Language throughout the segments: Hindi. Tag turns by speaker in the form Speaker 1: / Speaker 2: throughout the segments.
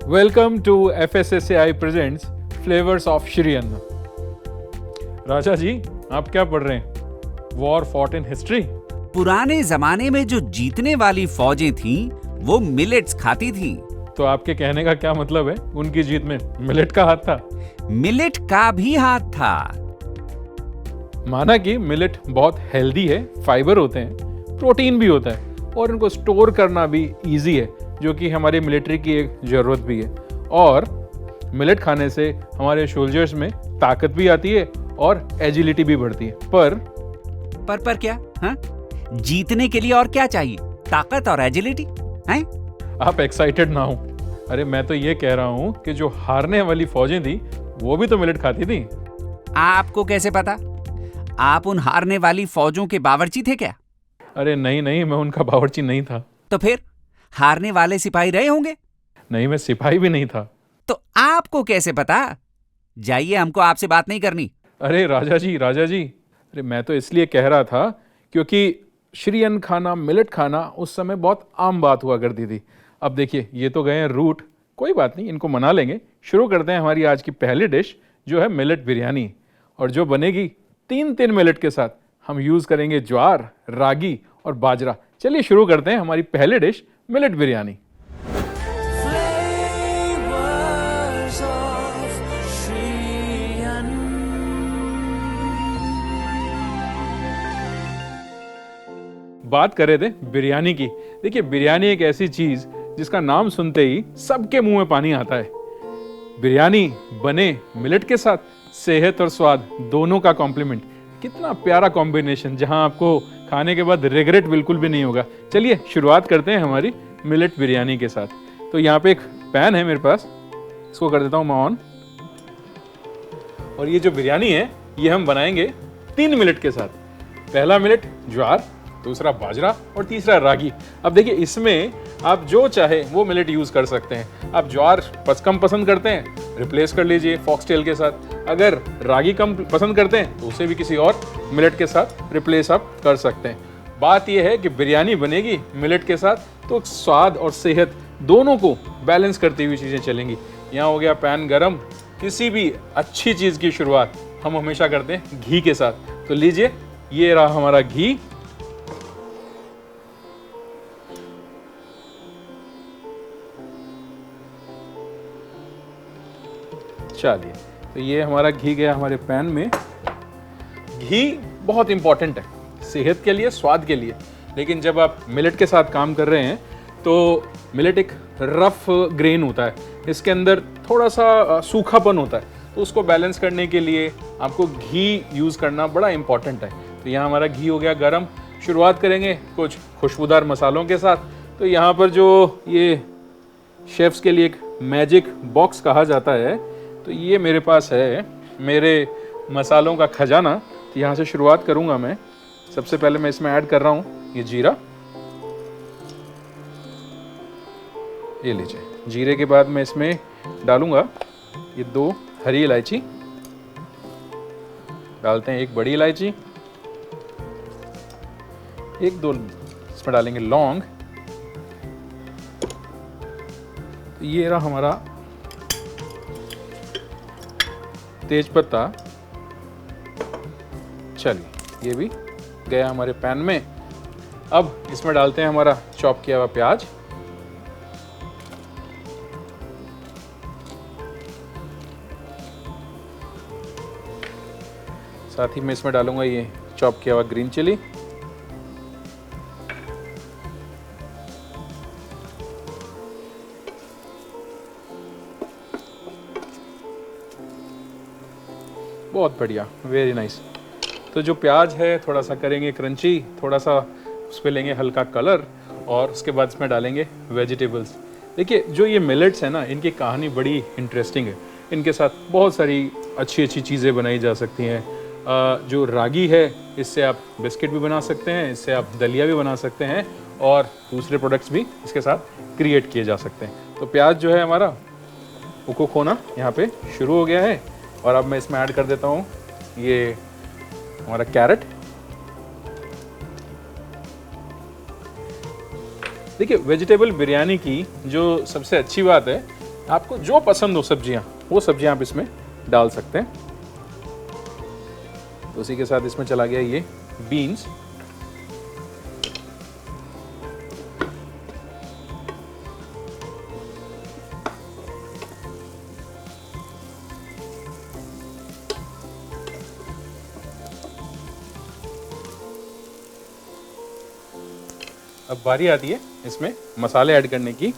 Speaker 1: Welcome to FSSAI presents flavours of Shri Anna. राजा जी, आप क्या पढ़ रहे हैं? War fought in history?
Speaker 2: पुराने जमाने में जो जीतने वाली फौजें थीं, वो मिलेट्स खाती थीं।
Speaker 1: तो आपके कहने का क्या मतलब है? उनकी जीत में मिलेट का हाथ था?
Speaker 2: मिलेट का भी हाथ था।
Speaker 1: माना कि मिलेट बहुत हेल्दी है, फाइबर होते हैं, प्रोटीन भी होता है और इनको स्टोर करना भी इजी है, जो कि हमारी मिलिट्री की एक जरूरत भी है। और मिलेट खाने से हमारे सोल्जर्स में ताकत भी आती है और एजिलिटी भी बढ़ती है।
Speaker 2: पर क्या? हाँ? जीतने के लिए और क्या चाहिए? ताकत और एजिलिटी? हैं?
Speaker 1: आप एक्साइटेड ना हो। अरे मैं तो ये कह रहा हूँ कि जो हारने वाली फौजें थी वो भी तो मिलेट खाती थी।
Speaker 2: आपको कैसे पता? आप उन हारने वाली फौजों के बावर्ची थे क्या?
Speaker 1: अरे नहीं, मैं उनका बावर्ची नहीं था।
Speaker 2: तो फिर हारने वाले सिपाही रहे होंगे?
Speaker 1: नहीं, मैं सिपाही भी नहीं था।
Speaker 2: तो आपको कैसे पता? जाइए, हमको आपसे बात नहीं करनी।
Speaker 1: अरे राजा जी, अरे मैं तो इसलिए कह रहा था क्योंकि श्री अन्न खाना, मिलेट खाना उस समय बहुत आम बात हुआ करती थी। अब देखिए, ये तो गए हैं रूट, कोई बात नहीं, इनको मना लेंगे। शुरू करते हैं हमारी आज की पहली डिश, जो है मिलेट बिरयानी, और जो बनेगी तीन मिलेट के साथ। हम यूज करेंगे ज्वार, रागी और बाजरा। चलिए शुरू करते हैं हमारी पहली डिश, मिलेट बिरयानी। बात कर रहे थे बिरयानी की। देखिए, बिरयानी एक ऐसी चीज जिसका नाम सुनते ही सबके मुंह में पानी आता है। बिरयानी बने मिलेट के साथ, सेहत और स्वाद दोनों का कॉम्प्लीमेंट। कितना प्यारा कॉम्बिनेशन, जहां आपको खाने के बाद रिग्रेट बिल्कुल भी नहीं होगा। चलिए शुरुआत करते हैं हमारी मिलेट बिरयानी के साथ। तो यहाँ पे एक पैन है मेरे पास, इसको कर देता हूँ मैं ऑन। और ये जो बिरयानी है ये हम बनाएंगे 3 मिलेट के साथ। पहला मिलेट ज्वार, दूसरा बाजरा और तीसरा रागी। अब देखिए, इसमें आप जो चाहे वो मिलेट यूज कर सकते हैं। आप ज्वार कम पसंद करते हैं, रिप्लेस कर लीजिए फॉक्सटेल के साथ। अगर रागी कम पसंद करते हैं तो उसे भी किसी और मिलेट के साथ रिप्लेस आप कर सकते हैं। बात यह है कि बिरयानी बनेगी मिलेट के साथ, तो स्वाद और सेहत दोनों को बैलेंस करती हुई चीजें चलेंगी। यहाँ हो गया पैन गरम। किसी भी अच्छी चीज की शुरुआत हम हमेशा करते हैं घी के साथ। तो लीजिए, ये रहा हमारा घी। चलिए, तो ये हमारा घी गया हमारे पैन में। घी बहुत इंपॉर्टेंट है सेहत के लिए, स्वाद के लिए। लेकिन जब आप मिलेट के साथ काम कर रहे हैं तो मिलेट एक रफ ग्रेन होता है, इसके अंदर थोड़ा सा सूखापन होता है, तो उसको बैलेंस करने के लिए आपको घी यूज करना बड़ा इंपॉर्टेंट है। तो यहाँ हमारा घी हो गया गरम। शुरुआत करेंगे कुछ खुशबूदार मसालों के साथ। तो यहाँ पर जो ये शेफ्स के लिए एक मैजिक बॉक्स कहा जाता है, तो ये मेरे पास है, मेरे मसालों का खजाना। तो यहाँ से शुरुआत करूँगा मैं। सबसे पहले मैं इसमें ऐड कर रहा हूँ ये जीरा। ये लीजिए, जीरे के बाद मैं इसमें डालूंगा ये 2 हरी इलायची। डालते हैं 1 बड़ी इलायची। 1-2 इसमें डालेंगे लौंग। तो ये रहा हमारा तेज पत्ता। चलिए, ये भी गया हमारे पैन में। अब इसमें डालते हैं हमारा चॉप किया हुआ प्याज। साथ ही मैं इसमें डालूंगा ये चॉप किया हुआ ग्रीन चिली। बहुत बढ़िया, वेरी नाइस। तो जो प्याज है थोड़ा सा करेंगे क्रंची, थोड़ा सा उस पर लेंगे हल्का कलर, और उसके बाद इसमें डालेंगे वेजिटेबल्स। देखिए, जो ये मिलेट्स है ना, इनकी कहानी बड़ी इंटरेस्टिंग है। इनके साथ बहुत सारी अच्छी चीज़ें बनाई जा सकती हैं। जो रागी है, इससे आप बिस्किट भी बना सकते हैं, इससे आप दलिया भी बना सकते हैं, और दूसरे प्रोडक्ट्स भी इसके साथ क्रिएट किए जा सकते हैं। तो प्याज जो है हमारा, वो कुक होना यहाँ पे शुरू हो गया है। और अब मैं इसमें ऐड कर देता हूँ ये हमारा कैरेट। देखिए वेजिटेबल बिरयानी की जो सबसे अच्छी बात है, आपको जो पसंद हो सब्जियां, वो सब्जियां आप इसमें डाल सकते हैं। तो उसी के साथ इसमें चला गया ये बीन्स। अब बारी आती है इसमें मसाले ऐड करने की।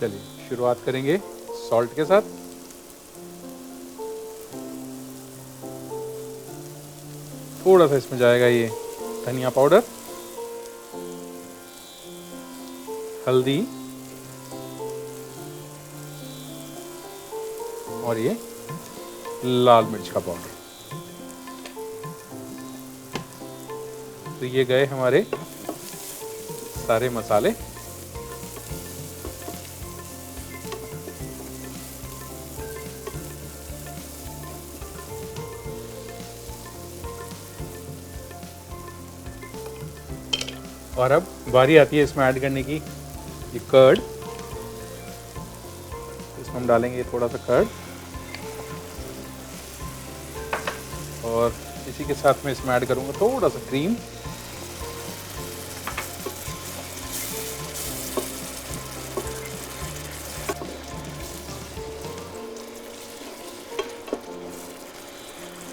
Speaker 1: चलिए शुरुआत करेंगे सॉल्ट के साथ। थोड़ा सा इसमें जाएगा ये धनिया पाउडर, हल्दी और ये लाल मिर्च का पाउडर। तो ये गए हमारे सारे मसाले। और अब बारी आती है इसमें ऐड करने की ये कर्ड। इसमें हम डालेंगे थोड़ा सा कर्ड और इसी के साथ में इसमें ऐड करूंगा थोड़ा सा क्रीम।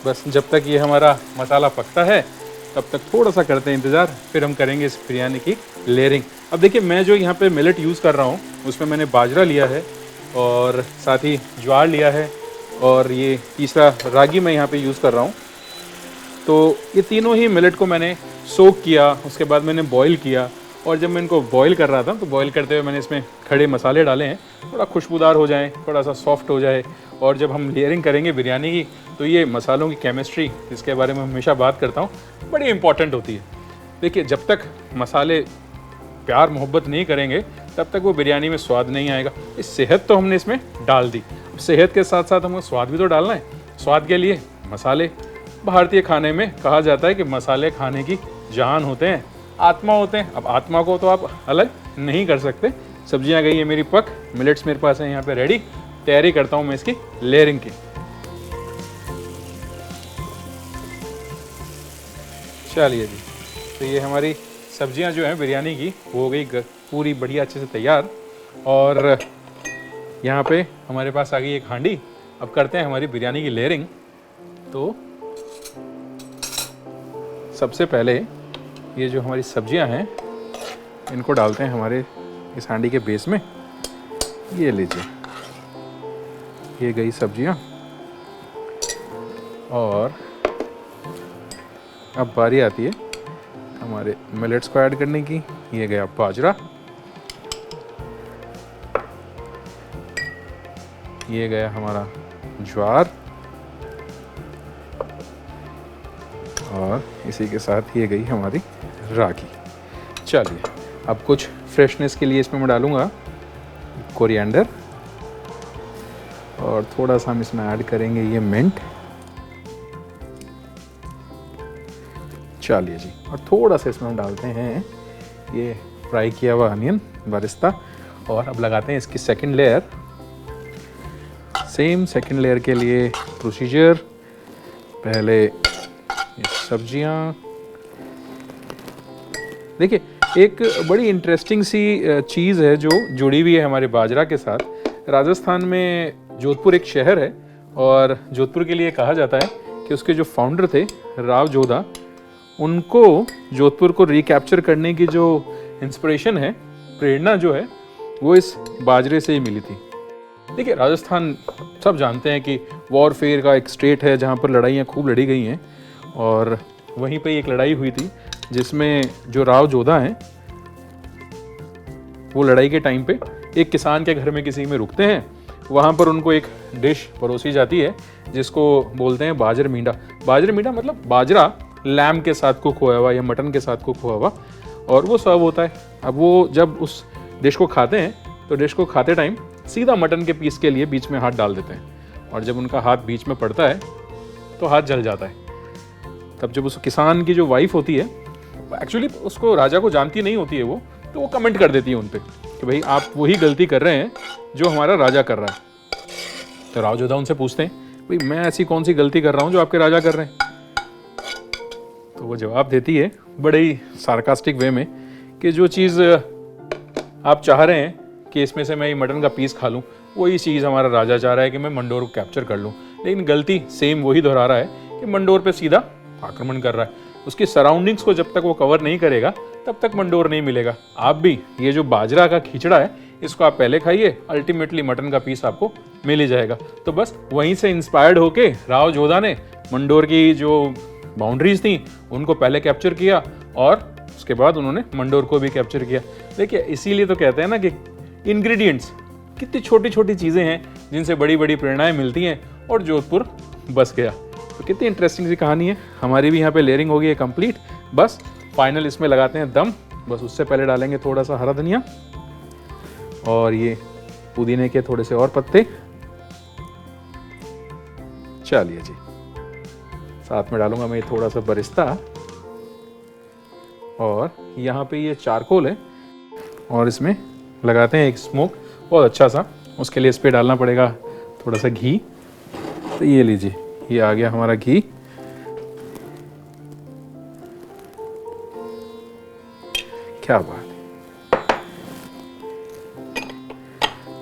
Speaker 1: बस जब तक ये हमारा मसाला पकता है तब तक थोड़ा सा करते हैं इंतज़ार, फिर हम करेंगे इस बिरयानी की लेयरिंग। अब देखिए मैं जो यहाँ पे मिलेट यूज़ कर रहा हूँ उसमें मैंने बाजरा लिया है और साथ ही ज्वार लिया है और ये तीसरा रागी मैं यहाँ पे यूज़ कर रहा हूँ। तो ये तीनों ही मिलेट को मैंने सोक किया, उसके बाद मैंने बॉईल किया और जब मैं इनको बॉईल कर रहा था तो बॉईल करते हुए मैंने इसमें खड़े मसाले डाले हैं, थोड़ा खुशबूदार हो जाए, थोड़ा सा सॉफ्ट हो जाए। और जब हम लेयरिंग करेंगे बिरयानी की तो ये मसालों की केमिस्ट्री, जिसके बारे में हमेशा बात करता हूँ, बड़ी इंपॉर्टेंट होती है। देखिए जब तक मसाले प्यार मोहब्बत नहीं करेंगे तब तक वो बिरयानी में स्वाद नहीं आएगा। इस सेहत तो हमने इसमें डाल दी, सेहत के साथ साथ हमको स्वाद भी तो डालना है। स्वाद के लिए मसाले, भारतीय खाने में कहा जाता है कि मसाले खाने की जान होते हैं, आत्मा होते हैं। अब आत्मा को तो आप अलग नहीं कर सकते। सब्जियां गई है मेरी पक, मिलेट्स मेरे पास है यहाँ पे रेडी। तैयारी करता हूँ मैं इसकी लेयरिंग की। चलिए जी, तो ये हमारी सब्जियां जो हैं बिरयानी की वो हो गई पूरी बढ़िया अच्छे से तैयार। और यहाँ पे हमारे पास आ गई एक हांडी। अब करते हैं हमारी बिरयानी की लेयरिंग। तो सबसे पहले ये जो हमारी सब्जियां हैं इनको डालते हैं हमारे इस हांडी के बेस में। ये लीजिए, ये गई सब्जियां। और अब बारी आती है हमारे मिलेट्स को ऐड करने की। ये गया बाजरा, ये गया हमारा ज्वार और इसी के साथ ये गई हमारी रागी। चलिए अब कुछ फ्रेशनेस के लिए इसमें मैं डालूँगा कोरिएंडर और थोड़ा सा हम इसमें ऐड करेंगे ये मिंट। चलिए जी, और थोड़ा सा इसमें हम डालते हैं ये फ्राई किया हुआ अनियन बरिस्ता। और अब लगाते हैं इसकी second layer. Same second layer के लिए प्रोसीजर, पहले ये सब्जियां। देखिए एक बड़ी इंटरेस्टिंग सी चीज़ है जो जुड़ी हुई है हमारे बाजरा के साथ। राजस्थान में जोधपुर एक शहर है और जोधपुर के लिए कहा जाता है कि उसके जो फाउंडर थे राव जोधा, उनको जोधपुर को रिकैप्चर करने की जो इंस्पिरेशन है, प्रेरणा जो है, वो इस बाजरे से ही मिली थी। देखिए राजस्थान सब जानते हैं कि वॉरफेयर का एक स्टेट है जहाँ पर लड़ाइयाँ खूब लड़ी गई हैं। और वहीं पे एक लड़ाई हुई थी जिसमें जो राव जोधा हैं वो लड़ाई के टाइम पे एक किसान के घर में किसी में रुकते हैं। वहाँ पर उनको एक डिश परोसी जाती है जिसको बोलते हैं बाजर मींडा। बाजर मींडा मतलब बाजरा लैम के साथ कुक हुआ हुआ या मटन के साथ कुक हुआ हुआ, और वो सर्व होता है। अब वो जब उस डिश को खाते हैं तो डिश को खाते टाइम सीधा मटन के पीस के लिए बीच में हाथ डाल देते हैं और जब उनका हाथ बीच में पड़ता है तो हाथ जल जाता है। तब जब उस किसान की जो वाइफ होती है, एक्चुअली उसको राजा को जानती नहीं होती है वो, तो वो कमेंट कर देती है उन पे कि भाई आप वही गलती कर रहे हैं जो हमारा राजा कर रहा है। तो राव जोधा उनसे पूछते हैं भाई मैं ऐसी कौन सी गलती कर रहा हूँ जो आपके राजा कर रहे हैं। तो वो जवाब देती है बड़े ही सार्कास्टिक वे में कि जो चीज़ आप चाह रहे हैं कि इसमें से मैं ये मटन का पीस खा लूँ, वही चीज़ हमारा राजा चाह रहा है कि मैं मंडोर को कैप्चर कर लूँ, लेकिन गलती सेम वही दोहरा रहा है कि मंडोर पे सीधा आक्रमण कर रहा है। उसकी सराउंडिंग्स को जब तक वो कवर नहीं करेगा तब तक मंडोर नहीं मिलेगा। आप भी ये जो बाजरा का खिचड़ा है इसको आप पहले खाइए, अल्टीमेटली मटन का पीस आपको मिल ही जाएगा। तो बस वहीं से इंस्पायर्ड होके राव जोधा ने मंडोर की जो बाउंड्रीज थी उनको पहले कैप्चर किया और उसके बाद उन्होंने मंडोर को भी कैप्चर किया। देखिए इसीलिए तो कहते हैं ना कि इंग्रेडिएंट्स कितनी छोटी छोटी चीज़ें हैं जिनसे बड़ी बड़ी प्रेरणाएं मिलती हैं और जोधपुर बस गया। तो कितनी इंटरेस्टिंग सी कहानी है। हमारी भी यहाँ पे लेयरिंग हो गई है कंप्लीट। बस फाइनल इसमें लगाते हैं दम। बस उससे पहले डालेंगे थोड़ा सा हरा धनिया और ये पुदीने के थोड़े से और पत्ते। चलिए जी, साथ में डालूंगा मैं थोड़ा सा बरिस्ता और यहाँ पे ये चारकोल है और इसमें लगाते हैं एक स्मोक बहुत अच्छा सा। उसके लिए इस पर डालना पड़ेगा थोड़ा सा घी। तो ये लीजिए, ये आ गया हमारा घी। क्या बात है।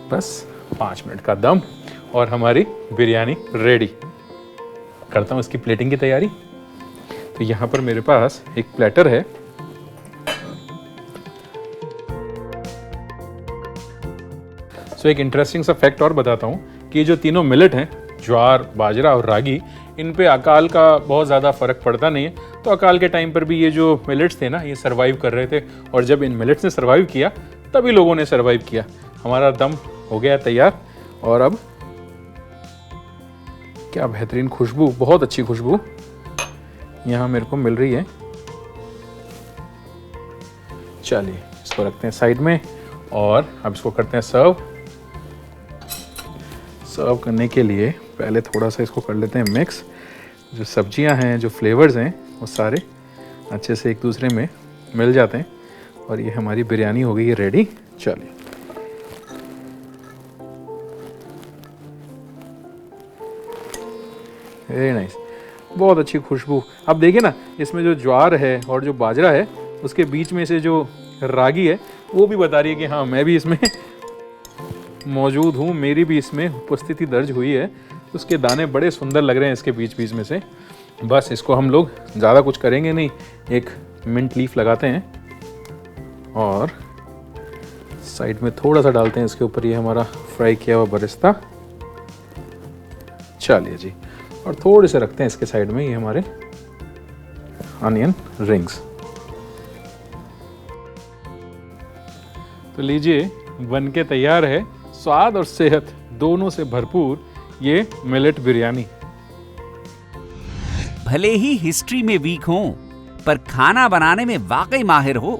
Speaker 1: बस 5 मिनट का दम और हमारी बिरयानी रेडी। करता हूँ इसकी प्लेटिंग की तैयारी। तो यहाँ पर मेरे पास एक प्लेटर है। सो एक इंटरेस्टिंग सा फैक्ट और बताता हूँ कि जो तीनों मिलेट हैं, ज्वार, बाजरा और रागी, इन पे अकाल का बहुत ज़्यादा फर्क पड़ता नहीं है। तो अकाल के टाइम पर भी ये जो मिलेट्स थे ना, ये सरवाइव कर रहे थे और जब इन मिलेट्स ने सरवाइव किया तभी लोगों ने सरवाइव किया। हमारा दम हो गया तैयार और अब क्या बेहतरीन खुशबू, बहुत अच्छी खुशबू यहाँ मेरे को मिल रही है। चलिए इसको रखते हैं साइड में और अब इसको करते हैं सर्व। सर्व करने के लिए पहले थोड़ा सा इसको कर लेते हैं मिक्स। जो सब्जियां हैं, जो फ्लेवर्स हैं, वो सारे अच्छे से एक दूसरे में मिल जाते हैं और ये हमारी बिरयानी हो गई है रेडी। चलिए वेरी नाइस, बहुत अच्छी खुशबू। अब देखिए ना, इसमें जो ज्वार है और जो बाजरा है उसके बीच में से जो रागी है वो भी बता रही है कि हाँ मैं भी इसमें मौजूद हूँ, मेरी भी इसमें उपस्थिति दर्ज हुई है। उसके दाने बड़े सुंदर लग रहे हैं इसके बीच बीच में से। बस इसको हम लोग ज़्यादा कुछ करेंगे नहीं, एक मिंट लीफ लगाते हैं और साइड में थोड़ा सा डालते हैं इसके ऊपर ये हमारा फ्राई किया हुआ बरिस्ता। चलिए जी, और थोड़े से रखते हैं इसके साइड में ये हमारे अनियन रिंग्स। तो लीजिए, बन के तैयार है स्वाद और सेहत दोनों से भरपूर ये मिलेट बिरयानी।
Speaker 2: भले ही हिस्ट्री में वीक हो पर खाना बनाने में वाकई माहिर हो।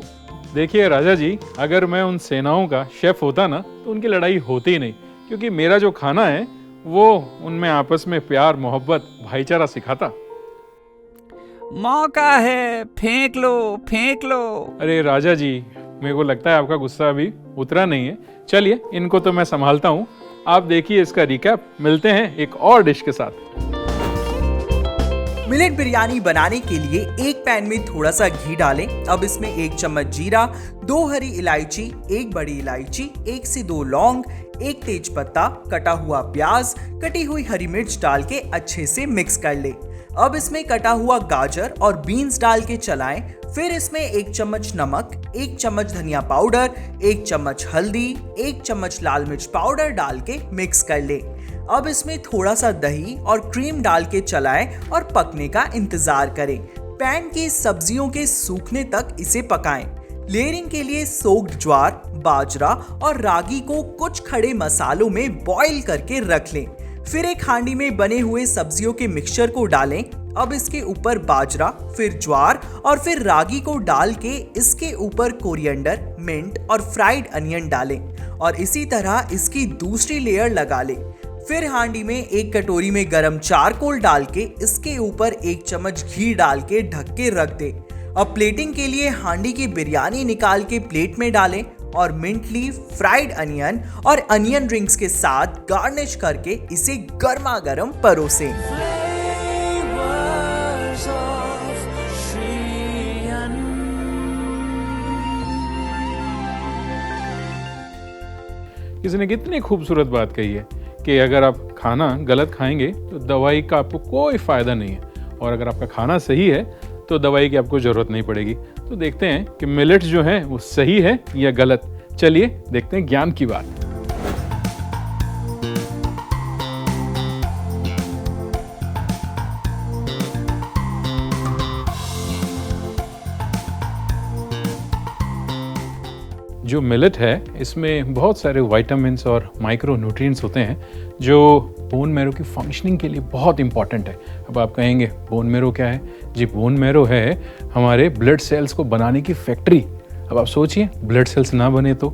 Speaker 1: देखिए राजा जी, अगर मैं उन सेनाओं का शेफ होता ना तो उनकी लड़ाई होती ही नहीं, क्योंकि मेरा जो खाना है वो उनमें आपस में प्यार, मोहब्बत, भाईचारा सिखाता।
Speaker 2: मौका है, फेंक लो फेंक लो।
Speaker 1: अरे राजा जी, मेरे को लगता है आपका गुस्सा अभी उतरा नहीं है। चलिए इनको तो मैं संभालता हूँ, आप देखिए इसका रिकैप। मिलते हैं एक और डिश के साथ।
Speaker 3: मिलेट बिरयानी बनाने के लिए एक पैन में थोड़ा सा घी डालें। अब इसमें 1 चम्मच जीरा, 2 हरी इलायची, 1 बड़ी इलायची, 1 से 2 लौंग, 1 तेज पत्ता, कटा हुआ प्याज, कटी हुई हरी मिर्च डाल के अच्छे से मिक्स कर ले। अब इसमें कटा हुआ गाजर और बीन्स डाल के चलाएं। फिर इसमें 1 चम्मच नमक, 1 चम्मच धनिया पाउडर, 1 चम्मच हल्दी, 1 चम्मच लाल मिर्च पाउडर डाल के मिक्स कर ले। अब इसमें थोड़ा सा दही और क्रीम डाल के चलाएं और पकने का इंतजार करें। पैन की सब्जियों के सूखने तक इसे पकाएं। लेयरिंग के लिए सोक्ड ज्वार, बाजरा और रागी को कुछ खड़े मसालों में बॉईल करके रख लें। फिर एक हांडी में बने हुए सब्जियों के मिक्सचर को डालें। अब इसके ऊपर बाजरा, फिर ज्वार और फिर रागी को डाल के इसके ऊपर कोरिएंडर, मिंट और फ्राइड अनियन डालें और इसी तरह इसकी दूसरी लेयर लगा लें। फिर हांडी में 1 कटोरी में गरम चारकोल डाल के इसके ऊपर 1 चम्मच घी डाल के ढक के रख दे। अब प्लेटिंग के लिए हांडी की बिरयानी निकाल के प्लेट में डालें और मिंट लीफ, फ्राइड अनियन और अनियन रिंग्स के साथ गार्निश करके इसे गर्मा गर्म परोसें।
Speaker 1: किसी ने कितनी खूबसूरत बात कही है कि अगर आप खाना गलत खाएंगे तो दवाई का आपको कोई फ़ायदा नहीं है, और अगर आपका खाना सही है तो दवाई की आपको ज़रूरत नहीं पड़ेगी। तो देखते हैं कि मिलेट्स जो है वो सही है या गलत। चलिए देखते हैं ज्ञान की बात। जो मिलेट है इसमें बहुत सारे विटामिन्स और माइक्रो न्यूट्रिएंट्स होते हैं जो बोन मैरो की फंक्शनिंग के लिए बहुत इंपॉर्टेंट है। अब आप कहेंगे बोन मैरो क्या है? जी, बोन मैरो है हमारे ब्लड सेल्स को बनाने की फैक्ट्री। अब आप सोचिए, ब्लड सेल्स ना बने तो,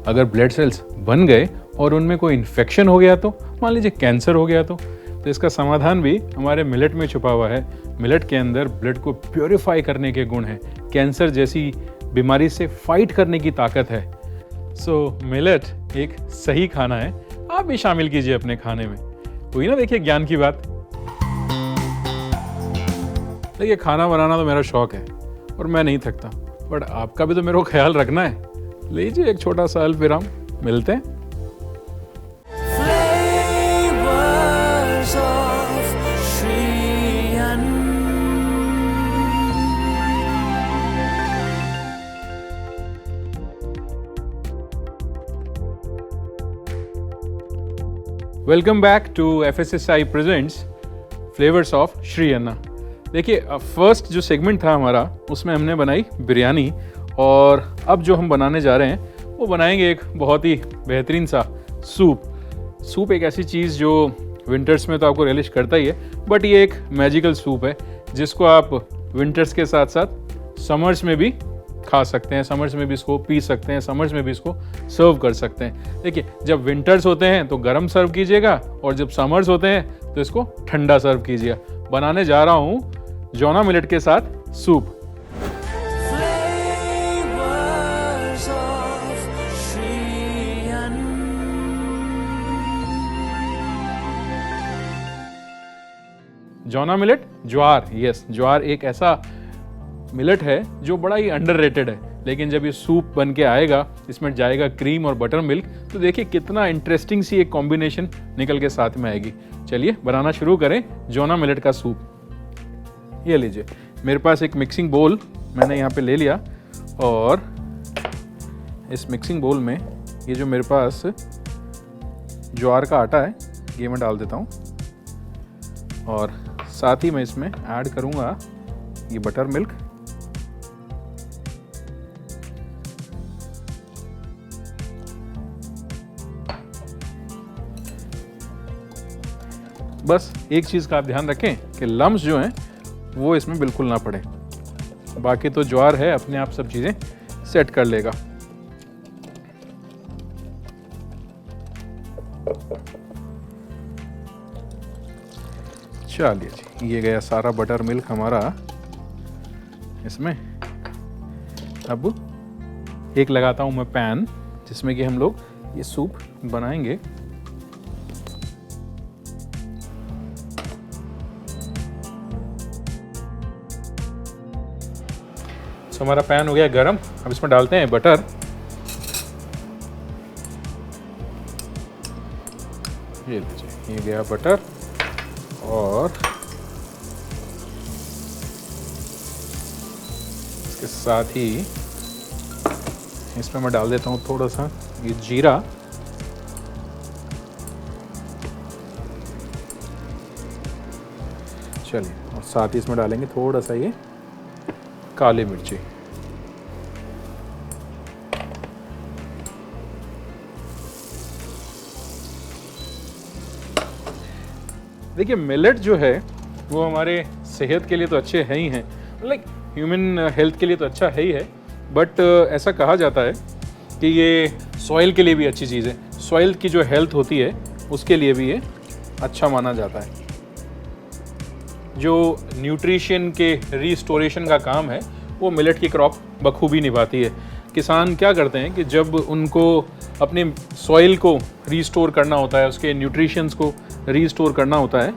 Speaker 1: अगर ब्लड सेल्स बन गए और उनमें कोई इन्फेक्शन हो गया तो, मान लीजिए कैंसर हो गया तो इसका समाधान भी हमारे मिलेट में छुपा हुआ है। मिलेट के अंदर ब्लड को प्योरीफाई करने के गुण हैं, कैंसर जैसी बीमारी से फाइट करने की ताकत है। सो मिलेट एक सही खाना है, आप भी शामिल कीजिए अपने खाने में। हुई ना, देखिए ज्ञान की बात। देखिए, खाना बनाना तो मेरा शौक है और मैं नहीं थकता, बट आपका भी तो मेरे को ख्याल रखना है। लीजिए एक छोटा सा हेल्प, फिर हम मिलते हैं। Welcome back to FSSAI presents flavours of Shri Anna. देखिए, फर्स्ट जो सेगमेंट था हमारा उसमें हमने बनाई बिरयानी, और अब जो हम बनाने जा रहे हैं वो बनाएंगे एक बहुत ही बेहतरीन सा सूप। सूप एक ऐसी चीज़ जो विंटर्स में तो आपको रिलिश करता ही है, बट ये एक मैजिकल सूप है जिसको आप विंटर्स के साथ साथ समर्स में भी खा सकते हैं, समर्स में भी इसको पी सकते हैं, समर्स में भी इसको सर्व कर सकते हैं। देखिए, जब विंटर्स होते हैं तो गर्म सर्व कीजिएगा, और जब समर्स होते हैं तो इसको ठंडा सर्व कीजिएगा। बनाने जा रहा हूँ जोना मिलेट के साथ सूप। जोना मिलेट, ज्वार, यस, ज्वार एक ऐसा मिलेट है जो बड़ा ही अंडररेटेड है, लेकिन जब ये सूप बन के आएगा, इसमें जाएगा क्रीम और बटर मिल्क, तो देखिए कितना इंटरेस्टिंग सी एक कॉम्बिनेशन निकल के साथ में आएगी। चलिए बनाना शुरू करें जोना मिलेट का सूप। ये लीजिए, मेरे पास एक मिक्सिंग बोल मैंने यहाँ पे ले लिया, और इस मिक्सिंग बोल में ये जो मेरे पास ज्वार का आटा है ये मैं डाल देता हूँ, और साथ ही मैं इसमें ऐड करूँगा ये बटर मिल्क। बस एक चीज़ का आप ध्यान रखें कि लम्स जो हैं वो इसमें बिल्कुल ना पड़े, बाकी तो ज्वार है अपने आप सब चीज़ें सेट कर लेगा। चलिए जी, ये गया सारा बटर मिल्क हमारा इसमें। अब एक लगाता हूँ मैं पैन जिसमें कि हम लोग ये सूप बनाएंगे। तो हमारा पैन हो गया गरम, अब इसमें डालते हैं बटर। ये लीजिए, ये गया बटर, और इसके साथ ही इसमें मैं डाल देता हूँ थोड़ा सा ये जीरा, चलिए, और साथ ही इसमें डालेंगे थोड़ा सा ये काली मिर्ची। देखिए, मिलेट जो है वो हमारे सेहत के लिए तो अच्छे हैं ही हैं, लाइक ह्यूमन हेल्थ के लिए तो अच्छा है ही है, बट ऐसा कहा जाता है कि ये सॉइल के लिए भी अच्छी चीज़ है। सॉइल की जो हेल्थ होती है उसके लिए भी ये अच्छा माना जाता है। जो न्यूट्रिशन के रिस्टोरेशन का काम है वो मिलेट की क्रॉप बखूबी निभाती है। किसान क्या करते हैं कि जब उनको अपनी सॉइल को रीस्टोर करना होता है, उसके न्यूट्रिशंस को रीस्टोर करना होता है,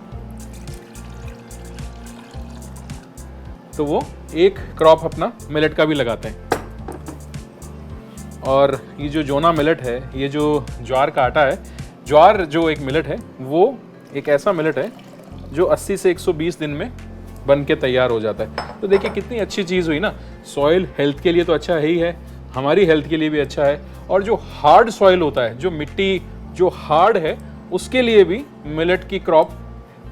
Speaker 1: तो वो एक क्रॉप अपना मिलेट का भी लगाते हैं। और ये जो जोना मिलेट है, ये जो ज्वार का आटा है, ज्वार जो एक मिलेट है वो एक ऐसा मिलेट है जो 80 से 120 दिन में बन के तैयार हो जाता है। तो देखिए कितनी अच्छी चीज़ हुई ना। सॉइल हेल्थ के लिए तो अच्छा है ही है, हमारी हेल्थ के लिए भी अच्छा है, और जो हार्ड सॉइल होता है, जो मिट्टी जो हार्ड है, उसके लिए भी मिलेट की क्रॉप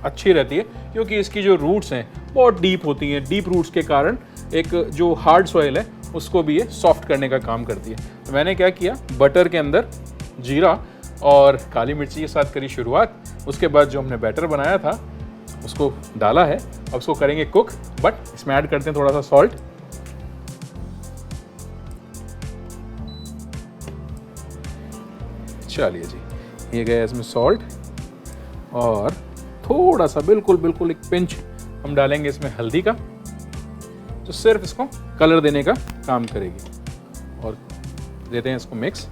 Speaker 1: अच्छी रहती है, क्योंकि इसकी जो रूट्स हैं बहुत डीप होती हैं। डीप रूट्स के कारण एक जो हार्ड सॉइल है उसको भी ये सॉफ्ट करने का काम करती है। तो मैंने क्या किया, बटर के अंदर जीरा और काली मिर्ची के साथ करी शुरुआत। उसके बाद जो हमने बैटर बनाया था उसको डाला है, अब उसको करेंगे कुक, बट इसमें ऐड करते हैं थोड़ा सा सॉल्ट। चलिए जी, ये गया इसमें सॉल्ट, और थोड़ा सा बिल्कुल एक पिंच हम डालेंगे इसमें हल्दी का, तो सिर्फ इसको कलर देने का काम करेगी। और देते हैं इसको मिक्स।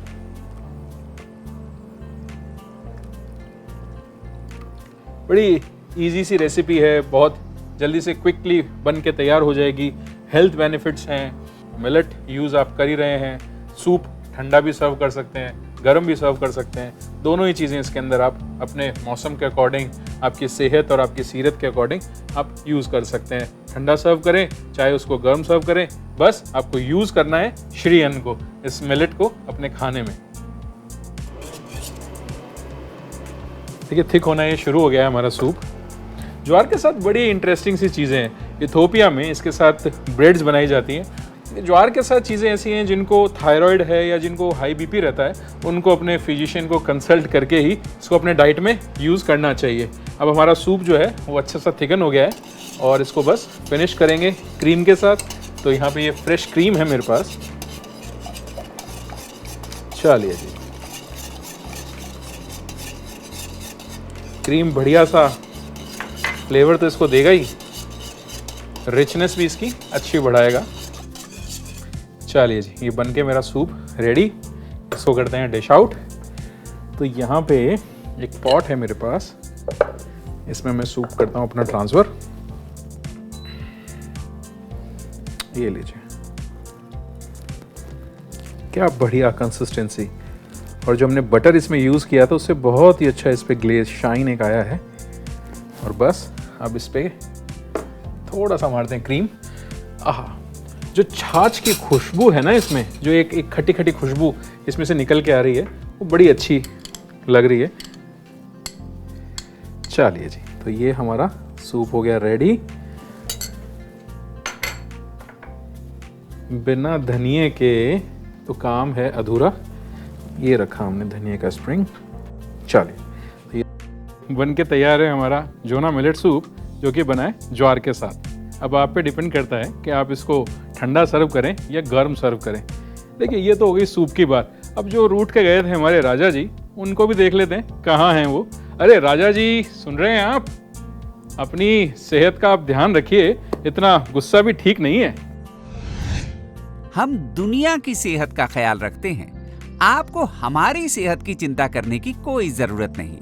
Speaker 1: बड़ी इजी सी रेसिपी है, बहुत जल्दी से क्विकली बन के तैयार हो जाएगी। हेल्थ बेनिफिट्स हैं, मिलेट यूज़ आप कर ही रहे हैं। सूप ठंडा भी सर्व कर सकते हैं, गर्म भी सर्व कर सकते हैं, दोनों ही चीज़ें इसके अंदर आप अपने मौसम के अकॉर्डिंग, आपकी सेहत और आपकी सीरत के अकॉर्डिंग आप यूज़ कर सकते हैं। ठंडा सर्व करें चाहे उसको गर्म सर्व करें, बस आपको यूज़ करना है श्री अन्न को, इस मिलेट को अपने खाने में। देखिए थिक होना ये शुरू हो गया है हमारा सूप। ज्वार के साथ बड़ी इंटरेस्टिंग सी चीज़ें हैं। इथोपिया में इसके साथ ब्रेड्स बनाई जाती हैं। ज्वार के साथ चीज़ें ऐसी हैं जिनको थायराइड है या जिनको हाई बीपी रहता है, उनको अपने फिजिशियन को कंसल्ट करके ही इसको अपने डाइट में यूज़ करना चाहिए। अब हमारा सूप जो है वो अच्छा सा थिकन हो गया है, और इसको बस फिनिश करेंगे क्रीम के साथ। तो यहाँ पे ये फ्रेश क्रीम है मेरे पास। चलिए जी, क्रीम बढ़िया सा फ्लेवर तो इसको देगा ही, रिचनेस भी इसकी अच्छी बढ़ाएगा। चलिए जी, ये बन के मेरा सूप रेडी। इसको करते हैं डिश आउट। तो यहाँ पे एक पॉट है मेरे पास, इसमें मैं सूप करता हूँ अपना ट्रांसफ़र। ये लीजिए, क्या बढ़िया कंसिस्टेंसी, और जो हमने बटर इसमें यूज़ किया था उससे बहुत ही अच्छा इस पर ग्लेज शाइन एक आया है। और बस अब इस पर थोड़ा सा मारते हैं क्रीम। आहा, जो छाछ की खुशबू है ना इसमें, जो एक खट्टी खट्टी खुशबू इसमें से निकल के आ रही है, वो बड़ी अच्छी लग रही है। चलिए जी, तो ये हमारा सूप हो गया रेडी। बिना धनिए के तो काम है अधूरा। ये रखा हमने धनिया का स्प्रिंग। चलिए, तो ये बन के तैयार है हमारा जोना मिलेट सूप, जो कि बना है ज्वार के साथ। अब आप पे डिपेंड करता है कि आप इसको ठंडा सर्व करें या गर्म सर्व करें। देखिए ये तो हो गई सूप की बात। अब जो रूठ के गए थे हमारे राजा जी, उनको भी देख लेते हैं कहाँ हैं वो। अरे राजा जी, सुन रहे हैं आप? अपनी सेहत का आप ध्यान रखिए, इतना गुस्सा भी ठीक नहीं है।
Speaker 2: हम दुनिया की सेहत का ख्याल रखते हैं, आपको हमारी सेहत की चिंता करने की कोई जरूरत नहीं।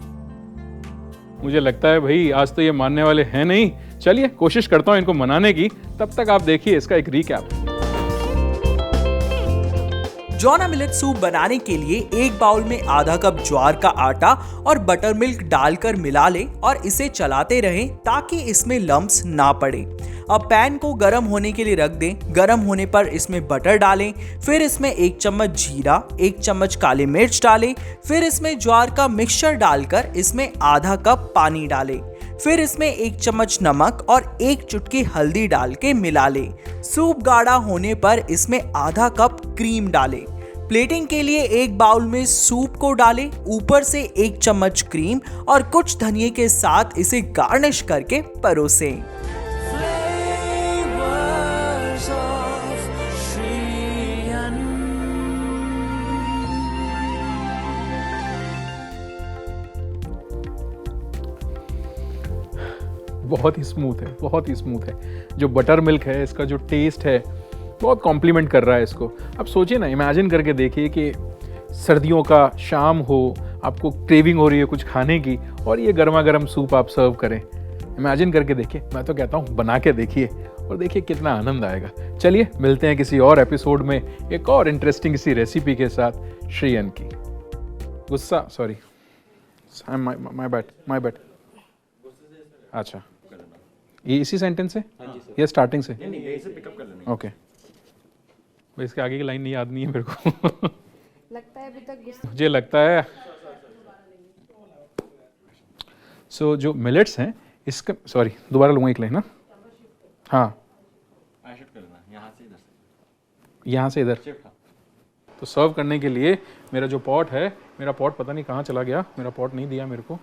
Speaker 1: मुझे लगता है भाई आज तो ये मानने वाले हैं नहीं। चलिए कोशिश करता हूँ इनको मनाने की, तब तक आप देखिए इसका एक रीकैप।
Speaker 3: जोना मिलेट सूप बनाने के लिए एक बाउल में आधा कप ज्वार का आटा और बटर मिल्क डालकर मिला लें और इसे चलाते रहें ताकि इसमें लम्प्स ना पड़े। अब पैन को गर्म होने के लिए रख दें। गर्म होने पर इसमें बटर डालें, फिर इसमें 1 चम्मच जीरा, 1 चम्मच काली मिर्च डालें, फिर इसमें ज्वार का मिक्सचर डालकर इसमें आधा कप पानी डालें, फिर इसमें 1 चम्मच नमक और 1 चुटकी हल्दी डाल के मिला लें। सूप गाढ़ा होने पर इसमें आधा कप क्रीम डालें। प्लेटिंग के लिए एक बाउल में सूप को डालें, ऊपर से 1 चम्मच क्रीम और कुछ धनिए के साथ इसे गार्निश करके परोसें।
Speaker 1: बहुत ही स्मूथ है, बहुत ही स्मूथ है। जो बटर मिल्क है, इसका जो टेस्ट है बहुत कॉम्प्लीमेंट कर रहा है इसको। अब सोचिए ना, इमेजिन करके देखिए कि सर्दियों का शाम हो, आपको क्रेविंग हो रही है कुछ खाने की, और ये गर्मा गर्म सूप आप सर्व करें। इमेजिन करके देखिए, मैं तो कहता हूँ बना के देखिए और देखिए कितना आनंद आएगा। चलिए मिलते हैं किसी और एपिसोड में एक और इंटरेस्टिंग सी रेसिपी के साथ। श्रीयन की गुस्सा, सॉरी माय बैड। अच्छा, ये इसी सेंटेंस से या स्टार्टिंग से? नहीं, पिकअप कर लेना। ओके, इसके आगे की लाइन नहीं याद नहीं है मेरे को।
Speaker 4: लगता है अभी तक गुस्सा।
Speaker 1: मुझे लगता है जो मिलेट्स हैं इसका, सॉरी दोबारा लूँगा एक लाइन ना। हाँ, यहाँ से इधर। तो सर्व करने के लिए मेरा जो पॉट है, मेरा पॉट पता नहीं कहाँ चला गया, मेरा पॉट नहीं दिया मेरे को।